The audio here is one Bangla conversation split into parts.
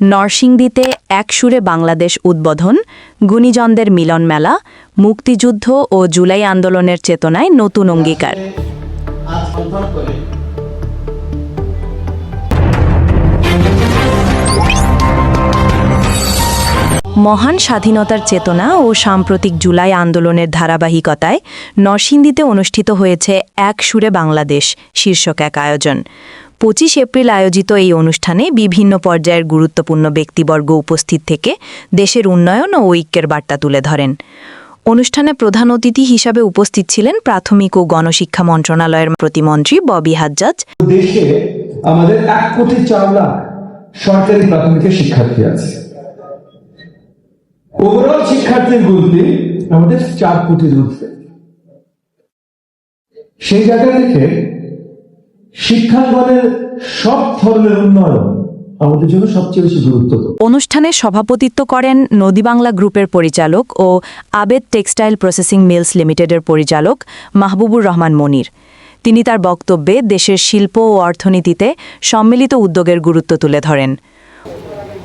নরসিংদীতে এক সুরে বাংলাদেশ উদ্বোধন, গুণীজনদের মিলন মেলা, মুক্তিযুদ্ধ ও জুলাই আন্দোলনের চেতনায় নতুন অঙ্গীকার। মহান স্বাধীনতার চেতনা ও সাম্প্রতিক জুলাই আন্দোলনের ধারাবাহিকতায় নরসিংদীতে অনুষ্ঠিত হয়েছে এক সুরে বাংলাদেশ শীর্ষক এক আয়োজন। 25 এপ্রিল আয়োজিত এই অনুষ্ঠানে বিভিন্ন পর্যায়ের গুরুত্বপূর্ণ ব্যক্তিবর্গ উপস্থিত থেকে দেশের উন্নয়ন ও ঐক্যের বার্তা তুলে ধরেন। অনুষ্ঠানে প্রধান অতিথি হিসাবে উপস্থিত ছিলেন প্রাথমিক ও গণশিক্ষা মন্ত্রণালয়ের প্রতিমন্ত্রী ববি হাজ্জাজ। দেশে আমাদের 1,04,00,000 সরকারি প্রাথমিকের শিক্ষার্থী আছে। ওভারঅল শিক্ষার্থীর গুনতি আমাদের 4 কোটির ঊর্ধ্বে। সেই জায়গা থেকে শিক্ষাঙ্গনের সব ধরনের উন্নয়ন আমাদের জন্য সবচেয়ে বেশি গুরুত্বপূর্ণ। অনুষ্ঠানে সভাপতিত্ব করেন নদীবাংলা গ্রুপের পরিচালক ও আবেদ টেক্সটাইল প্রসেসিং মিলস লিমিটেডের পরিচালক মাহবুবুর রহমান মনির। তিনি তার বক্তব্যে দেশের শিল্প ও অর্থনীতিতে সম্মিলিত উদ্যোগের গুরুত্ব তুলে ধরেন।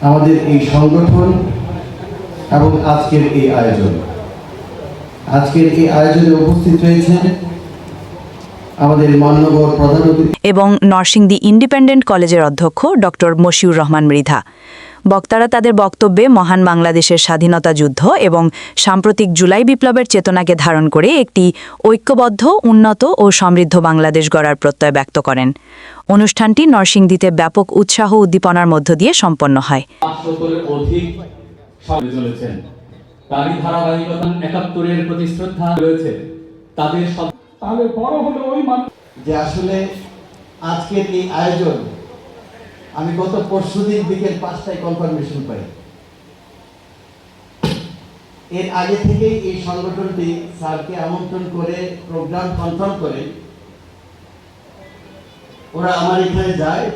আমাদের এই সংগঠন এবং আজকের এই আয়োজনে উপস্থিত রয়েছেন আমাদের মাননীয় প্রধান অতিথি এবং নরসিংদী ইন্ডিপেন্ডেন্ট কলেজের অধ্যক্ষ ডক্টর মশিউর রহমান মৃধা। বক্তারা তাদের বক্তব্যে মহান বাংলাদেশের স্বাধীনতা যুদ্ধ এবং সাম্প্রতিক জুলাই বিপ্লবের চেতনাকে ধারণ করে একটি ঐক্যবদ্ধ, উন্নত ও সমৃদ্ধ বাংলাদেশ গড়ার প্রত্যয় ব্যক্ত করেন। অনুষ্ঠানটি নরসিংদীতে ব্যাপক উৎসাহ উদ্দীপনার মধ্য দিয়ে সম্পন্ন হয়। তারই ধারাবাহিকতা 71-এর প্রতি শ্রদ্ধা রয়েছে তাদের সব। তাহলে বড় হলো ওই মানুষ যে আসলে আজকের এই আয়োজন আমি গত পরশুদিন বিকেল 5টায় কনফার্মেশন পাই। এর আগে থেকেই এই সংগঠনটি স্যারকে আমন্ত্রণ করে প্রোগ্রাম কনফার্ম করে ওরা আমার এখানে যায়।